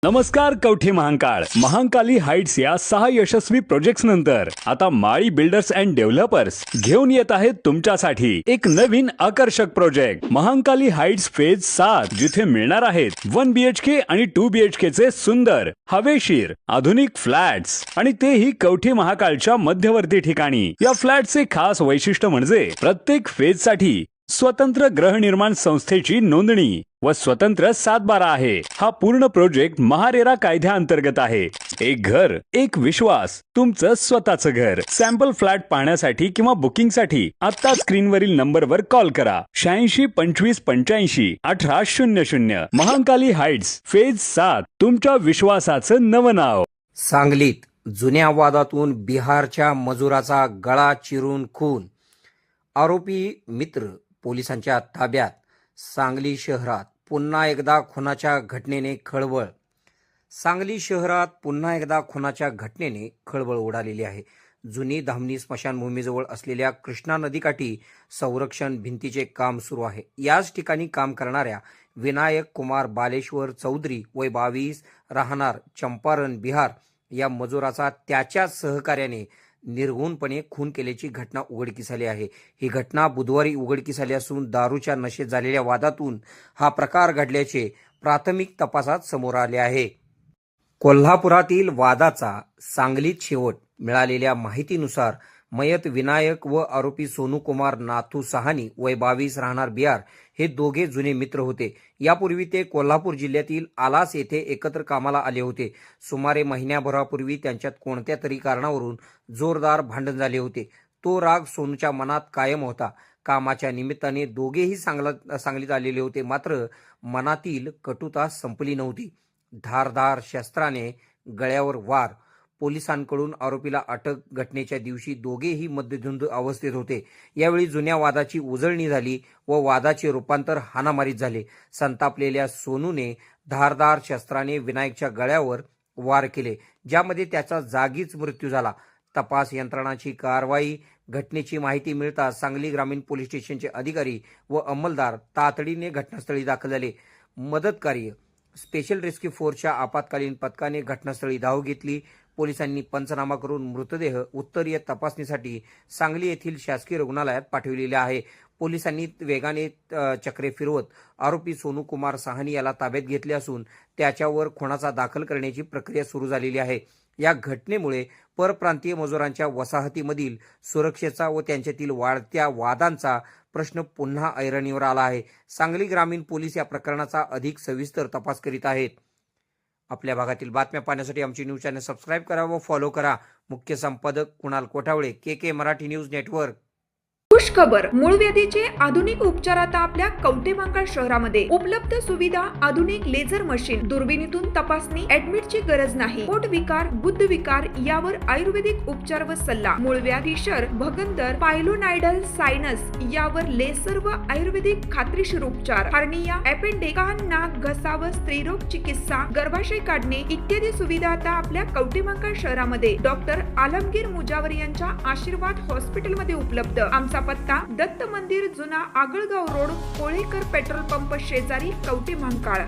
नमस्कार कवठे महांकाली हाइट्स या 6 यशस्वी प्रोजेक्ट्स नंतर आता माळी बिल्डर्स अँड डेव्हलपर्स घेऊन येत आहेत तुमच्यासाठी एक नवीन आकर्षक प्रोजेक्ट महांकाली हाइट्स फेज 7, जिथे मिळणार आहेत 1 BHK आणि 2 BHK चे सुंदर हवेशीर आधुनिक फ्लॅट्स आणि तेही कवठे महाकाळच्या मध्यवर्ती ठिकाणी। या फ्लॅटचे खास वैशिष्ट्य म्हणजे प्रत्येक फेज साठी स्वतंत्र गृहनिर्माण संस्थेची नोंदणी व स्वतंत्र 7/12 आहे। हा पूर्ण प्रोजेक्ट महारेरा कायद्याअंतर्गत आहे। एक घर एक विश्वास, तुमचं स्वतःचं घर। सॅम्पल फ्लॅट पाहण्यासाठी किंवा बुकिंगसाठी आता स्क्रीनवरील नंबरवर कॉल करा 86 25 85 18 00। महांकाली हाइट्स फेज 7, तुमच्या विश्वासाचं नवं नाव। सांगलीत जुन्या वादातून बिहारच्या मजुराचा गळा चिरून खून, आरोपी मित्र पोलिसांच्या ताब्यात। सांगली शहरात पुन्हा एकदा खुनाच्या घटनेने खळबळ। सांगली शहरात पुन्हा एकदा खुनाच्या घटनेने खळबळ उडालेली आहे। जुनी धामणी स्मशानभूमीजवळ असलेल्या कृष्णा नदीकाठी संरक्षण भिंतीचे काम सुरू आहे। याच ठिकाणी काम करणाऱ्या विनायक कुमार बालेश्वर चौधरी वय 22 राहणार चंपारण बिहार या मजुराचा त्याच्याच सहकार्याने निर्घुणपणे खून केल्याची घटना उघडकीस आली आहे। ही घटना बुधवारी उघडकीस आली असून दारूच्या नशेत झालेल्या वादातून हा प्रकार घडल्याचे प्राथमिक तपासात समोर आले आहे। कोल्हापुरातील वादाचा सांगलीत शेवट। मिळालेल्या माहितीनुसार मयत विनायक व आरोपी सोनू कुमार नाथू सहानी वय 22 राहणार बिहार हे दोघे जुने मित्र होते। यापूर्वी ते कोल्हापूर जिल्ह्यातील आलास येथे एकत्र कामाला आले होते। सुमारे महिन्याभरापूर्वी त्यांच्यात कोणत्या तरी कारणावरून जोरदार भांडण झाले होते। तो राग सोनूच्या मनात कायम होता। कामाच्या निमित्ताने दोघेही सांगलीत आलेले होते, मात्र मनातील कटुता संपली नव्हती। धारदार शस्त्राने गळ्यावर वार, पोलिसांकडून आरोपीला अटक। घटनेच्या दिवशी दोघेही मद्यधुंद अवस्थेत होते। यावेळी जुन्या वादाची उजळणी झाली व वादाचे रूपांतर हाणामारीत झाले। संतापलेल्या सोनूने धारदार शस्त्राने विनायकच्या गळ्यावर वार केले, ज्यामध्ये त्याचा जागीच मृत्यू झाला। तपास यंत्रणांची कारवाई। घटनेची माहिती मिळताच सांगली ग्रामीण पोलीस स्टेशनचे अधिकारी व अंमलदार तातडीने घटनास्थळी दाखल झाले। मदतकार्य स्पेशल रेस्क्यू फोर्सच्या आपत्कालीन पथकाने घटनास्थळी धाव घेतली। पोलिसांनी पंचनामा करून मृतदेह उत्तरीय तपासणीसाठी सांगली येथील शासकीय रुग्णालयात पाठविलेले आहे। पोलिसांनी वेगाने चक्रे फिरवत आरोपी सोनू कुमार सहानी याला ताब्यात घेतले असून त्याच्यावर खुनाचा दाखल करण्याची प्रक्रिया सुरू झालेली आहे। या घटनेमुळे परप्रांतीय मजुरांच्या वसाहतीमधील सुरक्षेचा व त्यांच्यातील वाढत्या वादांचा प्रश्न पुन्हा ऐरणीवर आला आहे। सांगली ग्रामीण पोलीस या प्रकरणाचा अधिक सविस्तर तपास करीत आहेत। आपल्या भागातील बातम्या पाहण्यासाठी आमची न्यूज चॅनल सबस्क्राइब करा व फॉलो करा। मुख्य संपादक Kunal Kothawale, KK Marathi news network. खुश खबर, मूळ व्याधीचे आधुनिक उपचार आता आपल्या कवठे महांकाळ शहरामध्ये उपलब्ध। सुविधा आधुनिक लेझर मशीन, दुर्बिणीतून तपासणी, ऍडमिटची गरज नाही। पोट विकार, गुद्ध विकार यावर आयुर्वेदिक उपचार व सल्ला। मूळव्याधी, फिशर, भगंदर, पायलोनायडल, सायनस यावर लेसर व आयुर्वेदिक खात्रीशीर उपचार। हर्निया, अपेंडिक्स, कान, नाक, घसा व स्त्रीरोग चिकित्सा, गर्भाशय काढणे इत्यादी सुविधा आता आपल्या कवठे महांकाळ शहरामध्ये डॉक्टर आलमगीर मुजावर यांच्या आशीर्वाद हॉस्पिटलमध्ये उपलब्ध। आमचा पत्ता दत्त मंदिर, जुना Agalgaon road, Kolekar petrol pump शेजारी, कवठे महांकाळ।